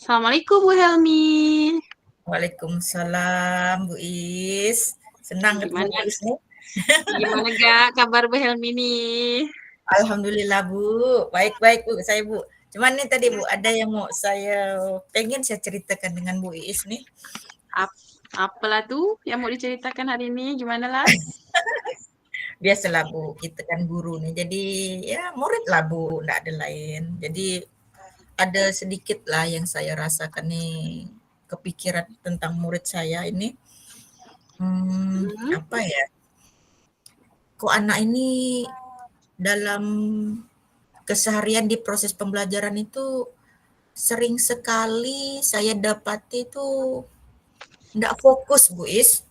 Assalamualaikum Bu Helmi. Waalaikumsalam Bu Is. Senang ketemu Bu Is nih. Gimana gak kabar Bu Helmi nih? Alhamdulillah Bu, baik-baik Bu saya Bu. Cuman nih tadi Bu ada yang mau pengen saya ceritakan dengan Bu Is nih. Apalah tuh yang mau diceritakan hari ini? Gimana lah? Biasalah Bu, kita kan guru nih. Jadi ya murid lah Bu, enggak ada lain. Jadi ada sedikit lah yang saya rasakan nih kepikiran tentang murid saya ini. Apa ya? Kok anak ini dalam keseharian di proses pembelajaran itu sering sekali saya dapati itu enggak fokus Bu Is.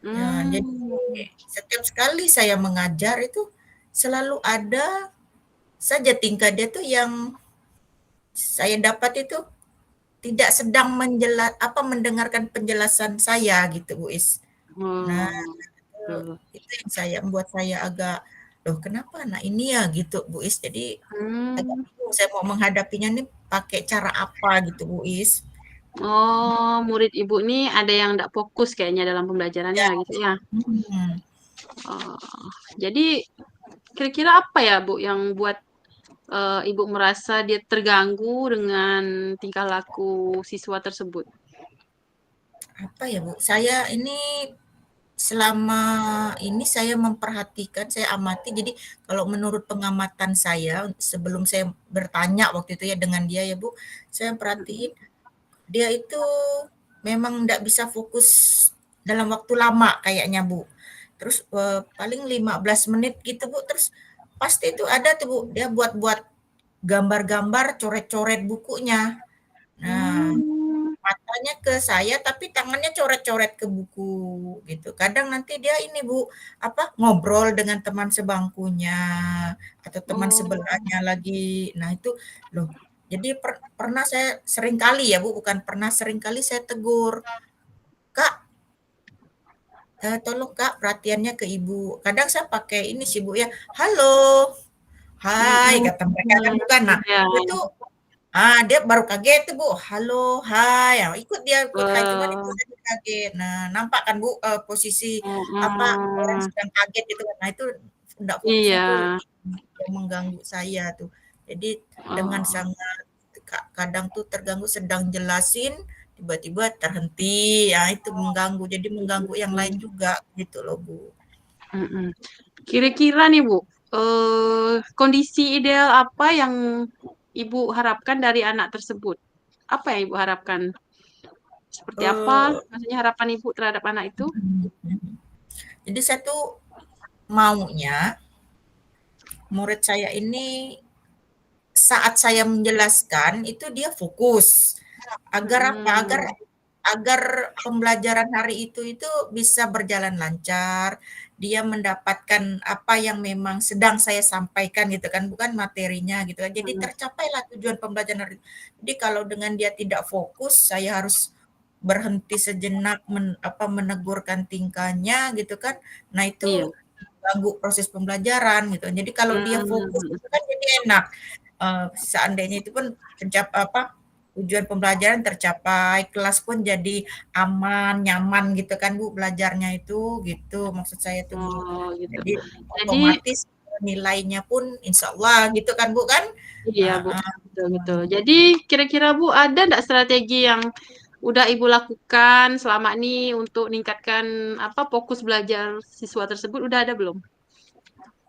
Ya, jadi setiap sekali saya mengajar itu selalu ada saja tingkah dia tuh yang saya dapat itu tidak sedang mendengarkan penjelasan saya gitu Bu Is. Nah, itu yang membuat saya agak, loh kenapa anak ini ya gitu Bu Is. Jadi agak bingung saya mau menghadapinya nih pakai cara apa gitu Bu Is. Oh, murid Ibu nih ada yang enggak fokus kayaknya dalam pembelajarannya Ya. gitu ya. Hmm. Jadi kira-kira apa ya Bu yang buat Ibu merasa dia terganggu dengan tingkah laku siswa tersebut? Apa ya Bu, saya ini selama ini saya memperhatikan, saya amati, jadi kalau menurut pengamatan saya sebelum saya bertanya waktu itu ya dengan dia ya Bu, saya perhatiin dia itu memang enggak bisa fokus dalam waktu lama kayaknya Bu. Terus paling 15 menit gitu Bu, terus pasti itu ada tuh Bu, dia buat-buat gambar-gambar, coret-coret bukunya. Nah, matanya ke saya tapi tangannya coret-coret ke buku gitu. Kadang nanti dia ini Bu, ngobrol dengan teman sebangkunya atau teman sebelahnya lagi. Nah itu, loh jadi pernah saya sering kali ya Bu, bukan pernah, sering kali saya tegur, "Kak, tolong Kak perhatiannya ke Ibu." Kadang saya pakai ini sih Bu ya, "Halo, hai," kata mereka kan bukan. Nah, Ya. itu dia baru kaget tuh, Bu, "Halo, hai," ikut dia ikut hai, cuman itu saya kaget. Nah, nampak kan Bu, posisi orang sedang kaget gitu kan. Nah, itu enggak fokusnya Iya. tuh yang mengganggu saya tuh. Jadi dengan sangat kadang tuh terganggu sedang jelasin, tiba-tiba terhenti, ya itu mengganggu. Jadi mengganggu yang lain juga gitu loh, Bu. Kira-kira nih Bu, kondisi ideal apa yang Ibu harapkan dari anak tersebut? Apa yang Ibu harapkan? Seperti apa? Eee, Maksudnya harapan Ibu terhadap anak itu? jadi saya tuh maunya murid saya ini saat saya menjelaskan itu dia fokus. Agar apa? Agar pembelajaran hari itu bisa berjalan lancar, dia mendapatkan apa yang memang sedang saya sampaikan gitu kan, bukan materinya gitu kan. Jadi tercapailah tujuan pembelajaran hari. Jadi kalau dengan dia tidak fokus, saya harus berhenti sejenak menegurkan tingkahnya gitu kan. Nah, itu Iya. ganggu proses pembelajaran gitu. Jadi kalau dia fokus itu kan jadi enak. Seandainya itu pun tujuan pembelajaran tercapai, kelas pun jadi aman, nyaman gitu kan Bu belajarnya itu, gitu maksud saya tuh Bu. Oh, gitu. Jadi Jadi otomatis nilainya pun insya Allah gitu kan Bu kan? iya Bu, betul. Jadi kira-kira Bu ada nggak strategi yang udah Ibu lakukan selama ini untuk meningkatkan fokus belajar siswa tersebut? Udah ada belum?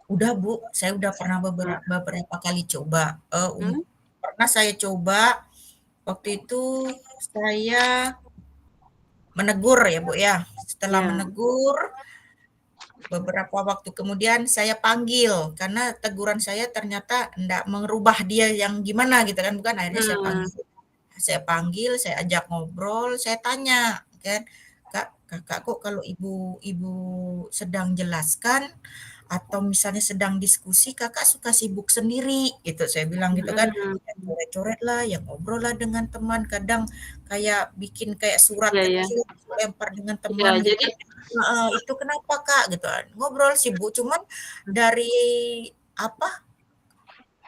Udah Bu, saya udah pernah beberapa kali coba. Hmm? Pernah saya coba waktu itu saya menegur ya Bu ya. Setelah Ya. menegur, beberapa waktu kemudian saya panggil karena teguran saya ternyata enggak merubah dia yang gimana gitu kan, bukan, akhirnya saya panggil. Saya panggil, saya ajak ngobrol, saya tanya kan, "Kak, Kakak kok kalau ibu sedang jelaskan atau misalnya sedang diskusi kakak suka sibuk sendiri gitu saya bilang gitu kan ya Mhm. coret-coret lah ya ngobrol lah dengan teman kadang kayak bikin kayak surat Iya ya. kecil lempar dengan Iya, teman gitu jadi kan. Heeh, itu kenapa kak gitu kan ngobrol sibuk cuman dari apa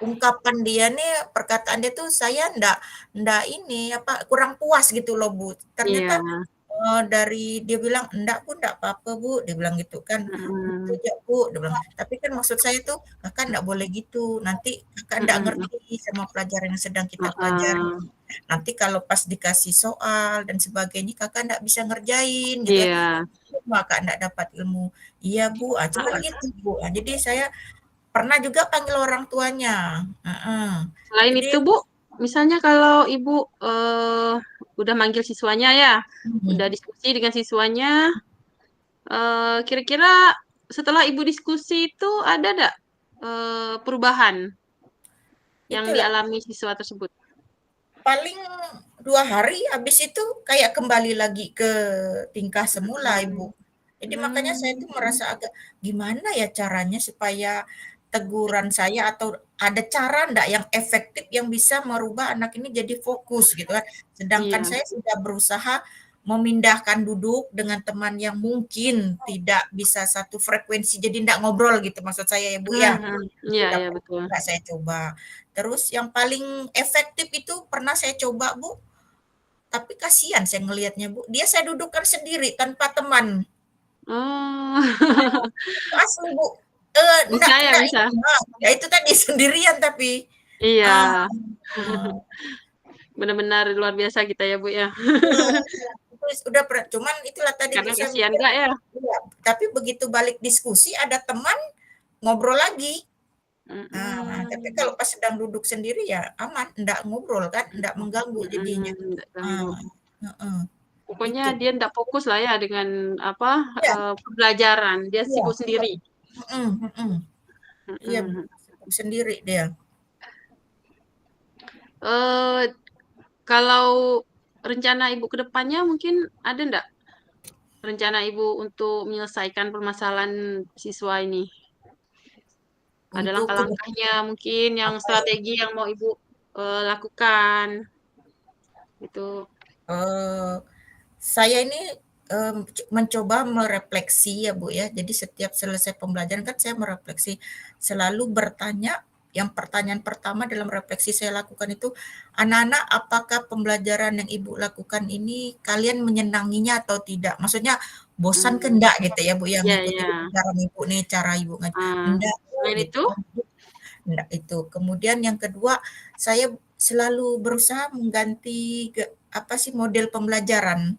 ungkapan dia nih perkataan dia tuh saya ndak ini apa kurang puas gitu loh Bu iya, ternyata dari dia bilang, "Enggak Bu, enggak apa-apa Bu," dia bilang gitu kan, "Gitu mhm, aja Bu," dia bilang. Tapi kan maksud saya tuh, Kakak enggak boleh gitu, nanti Kakak enggak mhm, ngerti sama pelajaran yang sedang kita pelajari. heeh, Nanti kalau pas dikasih soal dan sebagainya Kakak enggak bisa ngerjain gitu kan, iya. cuma Kakak enggak dapat ilmu. "Iya Bu," cuman gitu Bu. Jadi saya pernah juga panggil orang tuanya, heeh. Selain Jadi itu, Bu, misalnya kalau Ibu udah manggil siswanya ya, mhm, udah diskusi dengan siswanya, kira-kira setelah Ibu diskusi itu ada nggak perubahan yang itulah dialami siswa tersebut? paling 2 hari, habis itu kayak kembali lagi ke tingkah semula, Mhm. Ibu. Jadi makanya saya tuh Mmm, merasa agak, gimana ya caranya supaya teguran saya atau ada cara ndak yang efektif yang bisa merubah anak ini jadi fokus gitu kan. Sedangkan iya. saya sudah berusaha memindahkan duduk dengan teman yang mungkin tidak bisa satu frekuensi, jadi ndak ngobrol gitu maksud saya ya, Bu, ya. Mhm, Itu iya udah iya betul. pernah saya coba. Terus yang paling efektif itu pernah saya coba, Bu, tapi kasihan saya ngelihatnya, Bu. Dia saya dudukkan sendiri tanpa teman. Oh, Asli, Bu. bisa ya Enggak bisa? ini, ya itu tadi sendirian tapi. Ah, Iya, heeh. benar-benar luar biasa kita ya, Bu, ya. Terus udah cuman itulah tadi, Bu, Kadang saya kasihan mikir nggak ya? iya, tapi begitu balik diskusi ada teman, ngobrol lagi. Tapi Mhm, kalau pas sedang duduk sendiri ya aman, enggak ngobrol kan, enggak mengganggu jadinya. nggak ganggu. Ah, heeh, Pokoknya itu. dia nggak fokus lah ya dengan apa, Iya pembelajaran, dia iya sibuk iya, sendiri. mhm mhm. Iya, Bu, Mhm. sibuk sendiri dia. Eee, kalau rencana Ibu ke depannya mungkin ada ndak rencana Ibu untuk menyelesaikan permasalahan siswa ini? Ada Untuk ke langkah-langkahnya mungkin yang apa ya, strategi yang mau Ibu, lakukan, gitu? eee, saya ini, mencoba merefleksi ya, Bu, ya. Jadi setiap selesai pembelajaran kan saya merefleksi, selalu bertanya yang pertanyaan pertama dalam refleksi saya lakukan itu, "Anak-anak, apakah pembelajaran yang Ibu lakukan ini kalian menyenanginya atau tidak?" Maksudnya bosan ke Mmm, enggak gitu ya, Bu, ya, iya ngikuti iya. pelajaran Ibu nih, cara Ibu Ah, "Enggak, Bu," selain gitu itu? kan. Enggak itu. Kemudian yang kedua, saya selalu berusaha mengganti apa sih, model pembelajaran.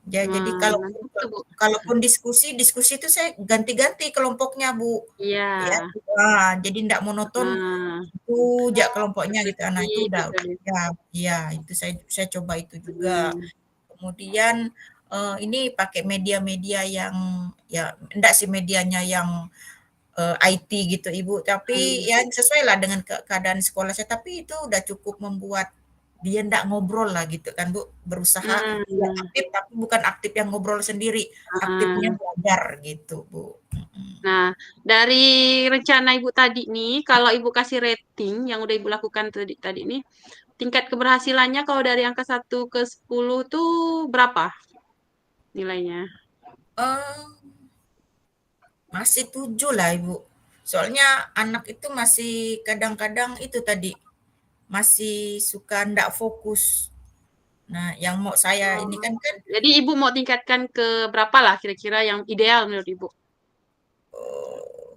Jadi Nah, itu, Bu. kalaupun diskusi, diskusi itu saya ganti-ganti kelompoknya, Bu. Iya. Ya, jadi ndak monoton Nah, itu aja kelompoknya gitu. Nah, itu repetitif gitu udah ya. ya iya, itu saya coba itu juga. Mhm, Kemudian, ini pakai media-media yang ya enggak sih medianya yang IT gitu Ibu, tapi mhm, ya sesuailah dengan keadaan sekolah saya, tapi itu udah cukup membuat dia ndak ngobrol lah gitu kan Bu, berusaha ya mhm, aktif tapi bukan aktif yang ngobrol sendiri, aktifnya heeh. belajar gitu Bu, mhm. Nah, dari rencana Ibu tadi nih, kalau Ibu kasih rating yang udah Ibu lakukan tadi tadi nih, tingkat keberhasilannya kalau dari angka 1 ke 10 tuh berapa nilainya? Eee, masih 7 lah Ibu, soalnya anak itu masih kadang-kadang itu tadi, masih suka ndak fokus. Nah yang mau saya Oh, ini kan, jadi Ibu mau tingkatkan ke berapa lah kira-kira yang ideal menurut Ibu? eee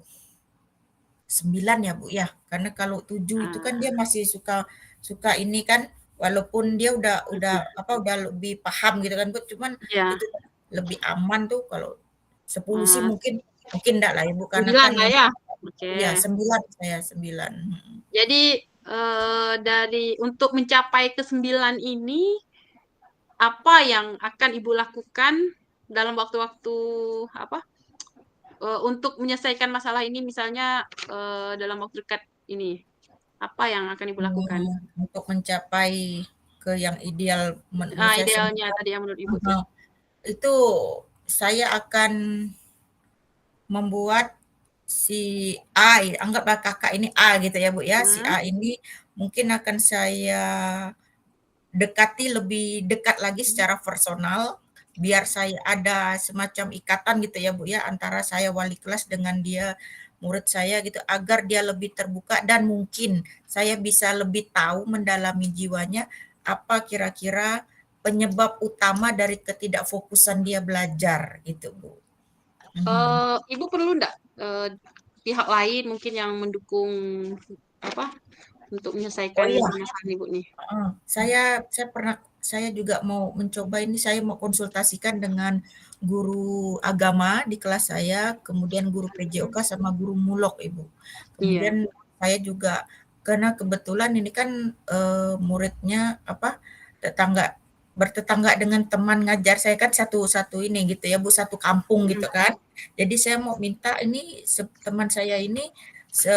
9 ya, Bu, ya? Karena kalau 7 itu kan dia Ah, masih suka suka ini kan, walaupun dia udah mhm, apa, udah lebih paham gitu kan, Bu, cuman iya, itu lebih aman tuh kalau 10 sih eee, mungkin mungkin enggak lah ya, Bu, karena 9 kan lah ya? Oke. iya 9 saya, 9, mhm. Jadi, dari untuk mencapai ke 9 ini, apa yang akan Ibu lakukan dalam waktu-waktu apa, untuk menyelesaikan masalah ini misalnya, dalam waktu dekat ini, apa yang akan Ibu lakukan? Untuk mencapai ke yang ideal menurut saya Idealnya 9 tadi yang menurut Ibu tuh. heeh, itu saya akan membuat si A, anggaplah Kakak ini A gitu ya, Bu, ya. Si Hmm, A ini mungkin akan saya dekati lebih dekat lagi secara personal, biar saya ada semacam ikatan gitu ya, Bu, ya, antara saya wali kelas dengan dia murid saya gitu, agar dia lebih terbuka dan mungkin saya bisa lebih tahu mendalami jiwanya, apa kira-kira penyebab utama dari ketidakfokusan dia belajar gitu, Bu. Mhm. Ibu perlu nggak pihak lain mungkin yang mendukung apa untuk Oh menyelesaikan iya, permasalahan ibu nih? heeh, saya juga mau mencoba ini, saya mau konsultasikan dengan guru agama di kelas saya, kemudian guru PJOK sama guru mulok, Ibu. Iya. Kemudian saya juga karena kebetulan ini kan, muridnya apa, tetangga bertetangga dengan teman ngajar saya kan satu satu ini gitu ya, Bu, satu kampung Mm, gitu kan. Jadi saya mau minta ini teman saya ini se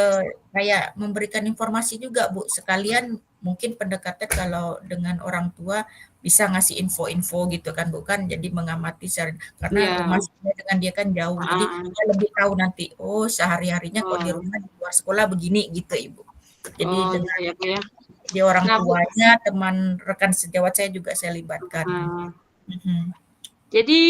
kayak memberikan informasi juga, Bu, sekalian mungkin pendekatnya kalau dengan orang tua bisa ngasih info-info gitu kan, Bu, kan. Jadi mengamati karena iya. rumah saya dengan dia kan jauh. Jadi Ah, saya lebih tahu nanti, oh sehari-harinya kok di oh, rumah, di luar sekolah begini gitu, Ibu. Jadi oh gitu dengan ya bu ya. dia orang Nah bu, tuanya, teman rekan sejawat saya juga saya libatkan. ah, Mhm. jadi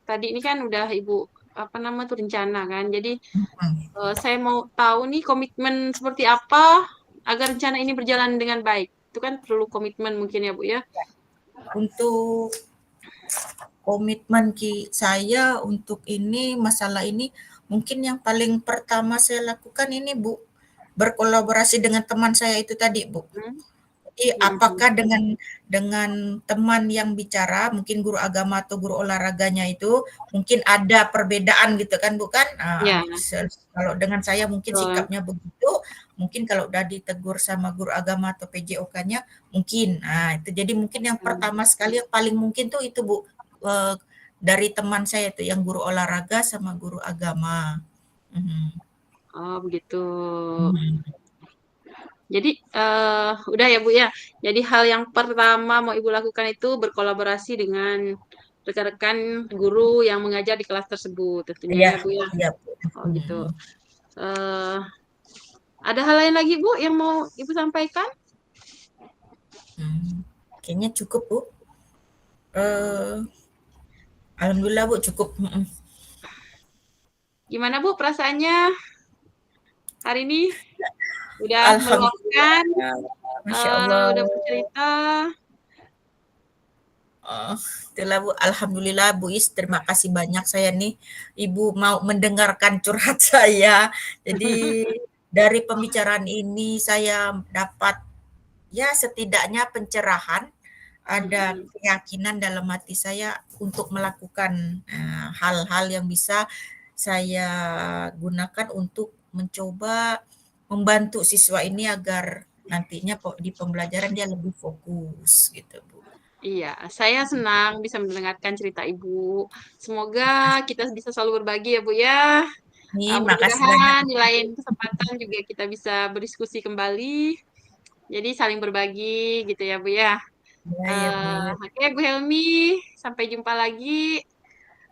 tadi ini kan udah ibu apa nama tuh rencana kan. Jadi Mhm. saya mau tahu nih komitmen seperti apa agar rencana ini berjalan dengan baik. Itu kan perlu komitmen mungkin ya bu ya. Untuk komitmen saya untuk ini, masalah ini, mungkin yang paling pertama saya lakukan ini, Bu, berkolaborasi dengan teman saya itu tadi, Bu. Hmm, Jadi mm-mm. apakah dengan teman yang bicara, mungkin guru agama atau guru olahraganya itu, mungkin ada perbedaan gitu kan, Bu, kan? Ya, Kalau dengan saya mungkin betul. sikapnya begitu, mungkin kalau udah ditegur sama guru agama atau PJOK-nya, mungkin. Nah, itu jadi mungkin yang Hmm. pertama sekali yang paling mungkin tuh itu, Bu, dari teman saya itu yang guru olahraga sama guru agama. Mhm. Oh begitu. Mhm. Jadi udah ya Bu ya. Jadi hal yang pertama mau Ibu lakukan itu berkolaborasi dengan rekan-rekan guru yang mengajar di kelas tersebut tentunya Iya, ya Bu ya. iya, Bu. Oh gitu. Mhm. eh ada hal lain lagi Bu yang mau Ibu sampaikan? Mhm. Kayaknya cukup, Bu. Eee, Alhamdulillah, Bu, cukup, mhm. Gimana Bu perasaannya hari ini? Udah Alhamdulillah, meluangkan, masya Allah. udah bercerita. Itulah, Bu, alhamdulillah, Bu Is, terima kasih banyak saya nih, Ibu mau mendengarkan curhat saya. Jadi dari pembicaraan ini saya dapat, ya setidaknya pencerahan, ada Mm-mm. keyakinan dalam hati saya untuk melakukan, hal-hal yang bisa saya gunakan untuk mencoba membantu siswa ini agar nantinya di pembelajaran dia lebih fokus gitu, Bu. Iya, saya senang bisa mendengarkan cerita Ibu. Semoga kita bisa selalu berbagi ya Bu ya. Nih, makasih banyak. Mudah-mudahan di lain kesempatan juga kita bisa berdiskusi kembali. Jadi saling berbagi gitu ya Bu ya. Ya, ya, Bu. Oke Bu Helmi, sampai jumpa lagi.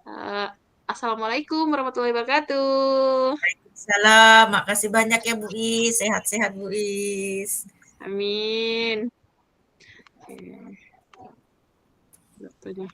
Eh, Assalamualaikum warahmatullahi wabarakatuh. Salam, makasih banyak ya Bu Is. Sehat-sehat Bu Is. Amin. Oke, waktunya.